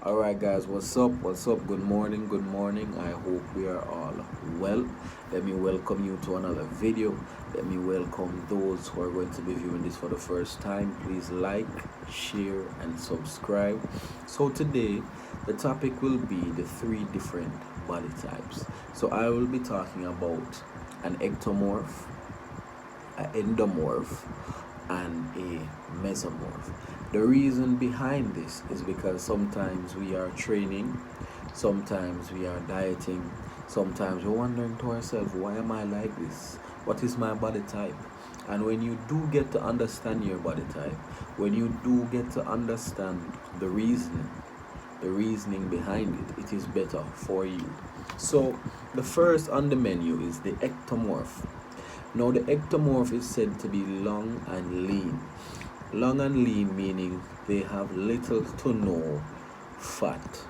Alright guys, what's up? What's up? Good morning, good morning. I hope we are all well. Let me welcome you to another video. Let me welcome those who are going to be viewing this for the first time. Please like, share, and subscribe. So today, the topic will be the three different body types. So I will be talking about an ectomorph, an endomorph, and a mesomorph. The reason behind this is because sometimes we are training, sometimes we are dieting, sometimes we're wondering to ourselves, why am I like this? What is my body type? And when you do get to understand your body type, when you do get to understand the reasoning behind it, it is better for you. So the first on the menu is the ectomorph. Now the ectomorph is said to be long and lean. Long and lean meaning they have little to no fat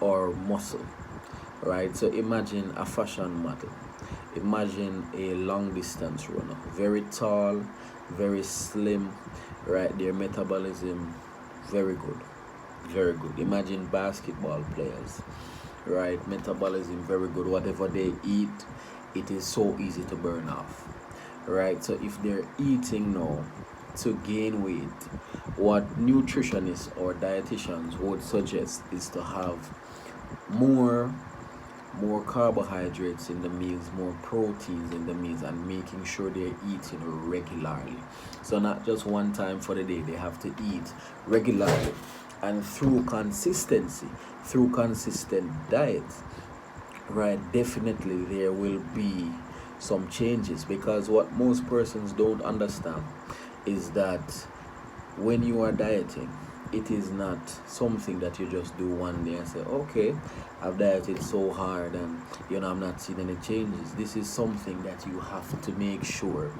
or muscle. Right? So imagine a fashion model. Imagine a long distance runner. Very tall, very slim, right? Their metabolism very good. Very good. Imagine basketball players. Right? Metabolism very good. Whatever they eat, it is so easy to burn off, right? So if they're eating now to gain weight, what nutritionists or dietitians would suggest is to have more carbohydrates in the meals, more proteins in the meals, and making sure they're eating regularly. So not just one time for the day, they have to eat regularly, and through consistency, through consistent diet, right, definitely there will be some changes, because what most persons don't understand is that when you are dieting, it is not something that you just do one day and say, okay, I've dieted so hard and I'm not seeing any changes. This is something that you have to make sure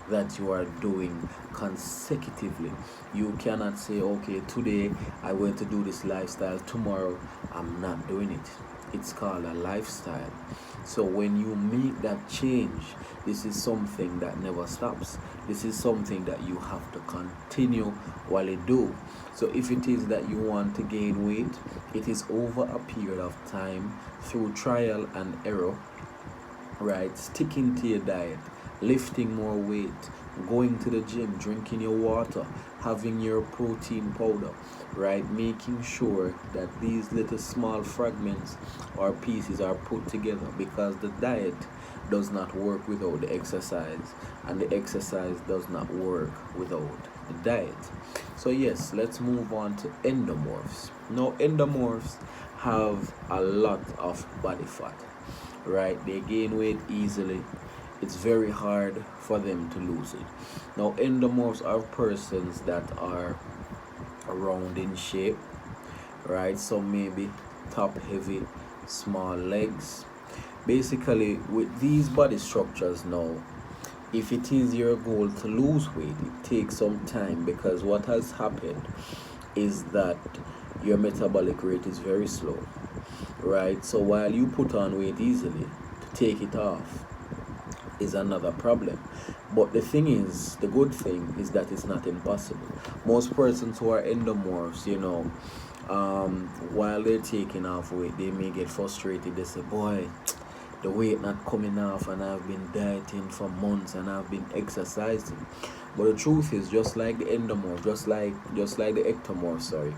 that you are doing consecutively. You cannot say, okay, today I went to do this lifestyle, tomorrow I'm not doing it. It's called a lifestyle. So when you make that change, this is something that never stops. This is something that you have to continue while you do. So if it is that you want to gain weight, it is over a period of time through trial and error, right? Sticking to your diet, lifting more weight, going to the gym, drinking your water, having your protein powder, right? Making sure that these little small fragments or pieces are put together, because the diet does not work without the exercise, and the exercise does not work without the diet. So yes, let's move on to endomorphs. Now endomorphs have a lot of body fat, right? They gain weight easily. It's very hard for them to lose it. Now endomorphs are persons that are round in shape, right? So maybe top heavy, small legs. Basically, with these body structures now, if it is your goal to lose weight, it takes some time, because what has happened is that your metabolic rate is very slow, right? So while you put on weight easily, to take it off is another problem. But the good thing is that it's not impossible. Most persons who are endomorphs, while they're taking off weight, they may get frustrated. They say, boy, the weight not coming off, and I've been dieting for months and I've been exercising. But the truth is, just like the endomorph, just like the ectomorph,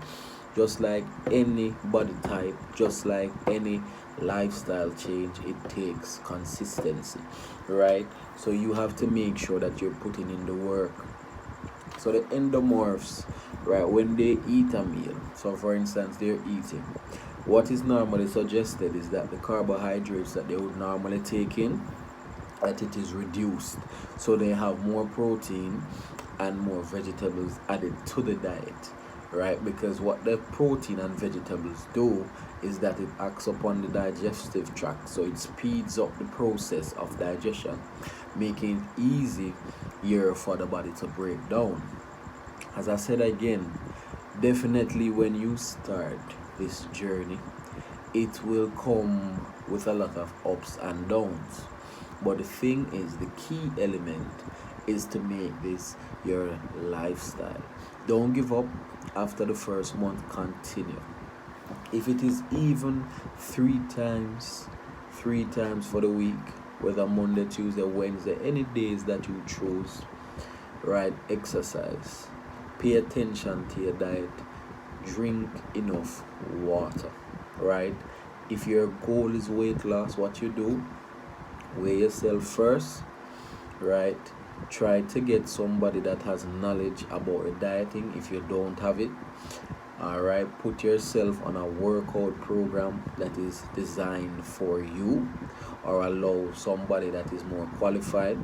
just like any body type, just like any lifestyle change, it takes consistency, right? So you have to make sure that you're putting in the work. So the endomorphs, right, when they eat a meal, so for instance they're eating, what is normally suggested is that the carbohydrates that they would normally take in, that it is reduced, so they have more protein and more vegetables added to the diet, right? Because what the protein and vegetables do is that it acts upon the digestive tract, so it speeds up the process of digestion, making it easier for the body to break down. As I said again, definitely when you start this journey, it will come with a lot of ups and downs. But the thing is, the key element is to make this your lifestyle. Don't give up after the first month, continue. If it is even three times for the week, whether Monday, Tuesday, Wednesday, any days that you choose, right? Exercise. Pay attention to your diet. Drink enough water, right? If your goal is weight loss, what you do, weigh yourself first, right? Try to get somebody that has knowledge about the dieting if you don't have it. All right, put yourself on a workout program that is designed for you, or allow somebody that is more qualified,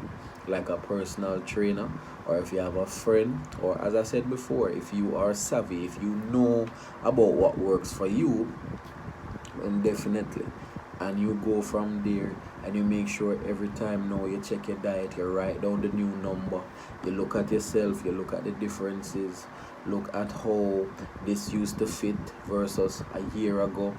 like a personal trainer, or if you have a friend, or as I said before, if you are savvy, if you know about what works for you, then definitely. And you go from there, and you make sure every time now you check your diet, you write down the new number, you look at yourself, you look at the differences, look at how this used to fit versus a year ago,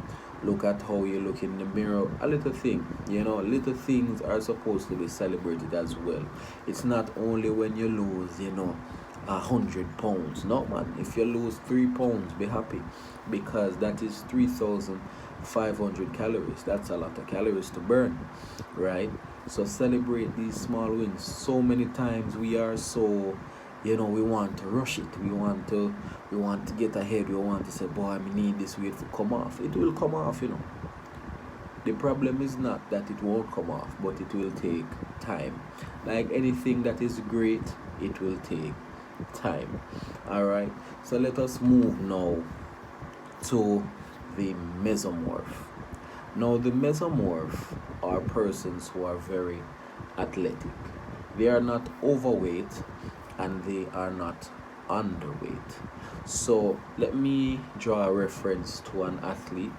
look at how you look in the mirror. A little thing, little things are supposed to be celebrated as well. It's not only when you lose 100 pounds. No, man, if you lose 3 pounds, be happy, because that is 3,500 calories. That's a lot of calories to burn, right? So celebrate these small wins. So many times we are so, we want to rush it. We want to get ahead. We want to say, boy, I need this weight to come off. It will come off. The problem is not that it won't come off, but it will take time. Like anything that is great, it will take time. All right, so let us move now to the mesomorph. Now, the mesomorph are persons who are very athletic. They are not overweight and they are not underweight. So let me draw a reference to an athlete,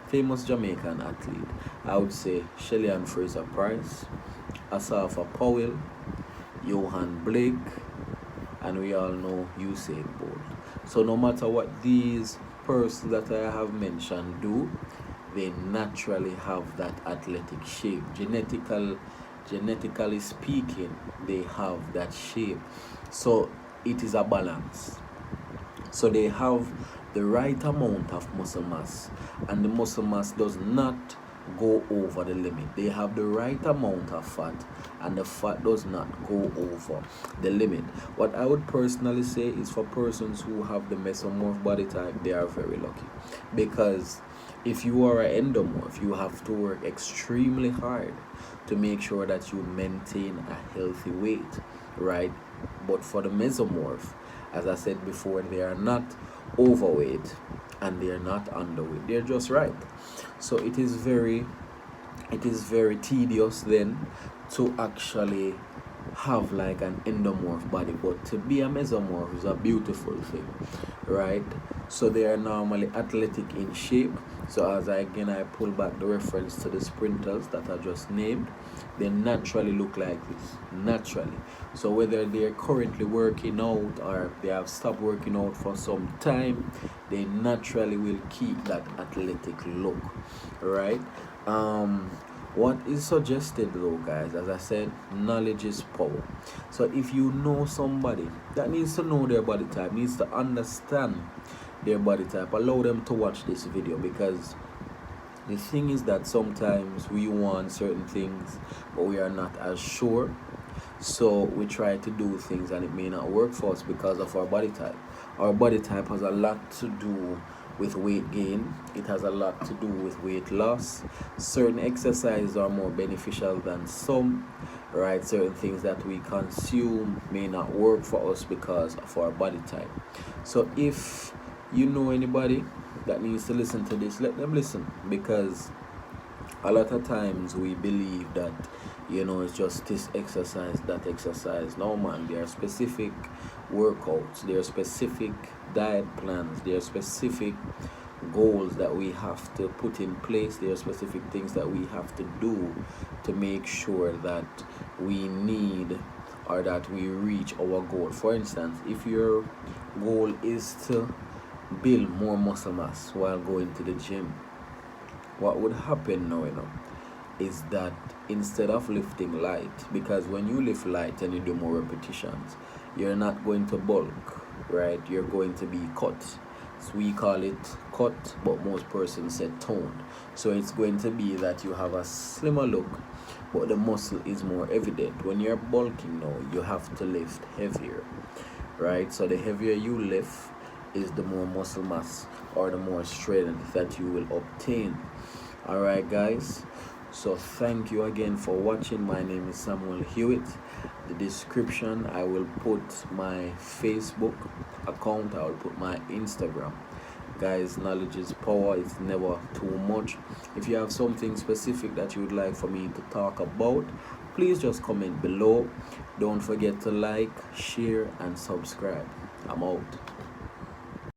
famous Jamaican athlete. I would say Shelly and Fraser Price, Asafa Powell, Johan Blake, and we all know Usain Bolt. So no matter what these persons that I have mentioned do, they naturally have that athletic shape. Genetically speaking, they have that shape. So it is a balance. So they have the right amount of muscle mass, and the muscle mass does not go over the limit. They have the right amount of fat, and the fat does not go over the limit. What I would personally say is, for persons who have the mesomorph body type, they are very lucky, because if you are an endomorph, you have to work extremely hard to make sure that you maintain a healthy weight, right? But for the mesomorph, as I said before, they are not overweight and they are not underweight. They're just right. So it is very tedious then to actually have like an endomorph body, but to be a mesomorph is a beautiful thing, right? So they are normally athletic in shape. So as I pull back the reference to the sprinters that I just named, they naturally look like this, naturally. So whether they're currently working out or they have stopped working out for some time, they naturally will keep that athletic look, right? What is suggested though, guys, as I said, knowledge is power. So if you know somebody that needs to know their body type, needs to understand their body type, allow them to watch this video, because the thing is that sometimes we want certain things but we are not as sure, so we try to do things and it may not work for us because of our body type. Our body type has a lot to do with weight gain. It has a lot to do with weight loss. Certain exercises are more beneficial than some, right? Certain things that we consume may not work for us because of our body type. So if you know anybody that needs to listen to this, let them listen, because a lot of times we believe that it's just this exercise, that exercise. No, man, there are specific workouts, there are specific diet plans, there are specific goals that we have to put in place, there are specific things that we have to do to make sure that we need or that we reach our goal. For instance, if your goal is to build more muscle mass while going to the gym, what would happen now is that instead of lifting light, because when you lift light and you do more repetitions, you're not going to bulk, right? You're going to be cut. we call it cut, but most persons say toned. So it's going to be that you have a slimmer look, but the muscle is more evident. When you're bulking now, you have to lift heavier, right? So the heavier you lift is the more muscle mass or the more strength that you will obtain. All right, guys. So thank you again for watching. My name is Samuel Hewitt. The description, I will put my Facebook account, I will put my Instagram. Guys, knowledge is power. It's never too much. If you have something specific that you would like for me to talk about, please just comment below. Don't forget to like, share, and subscribe. I'm out.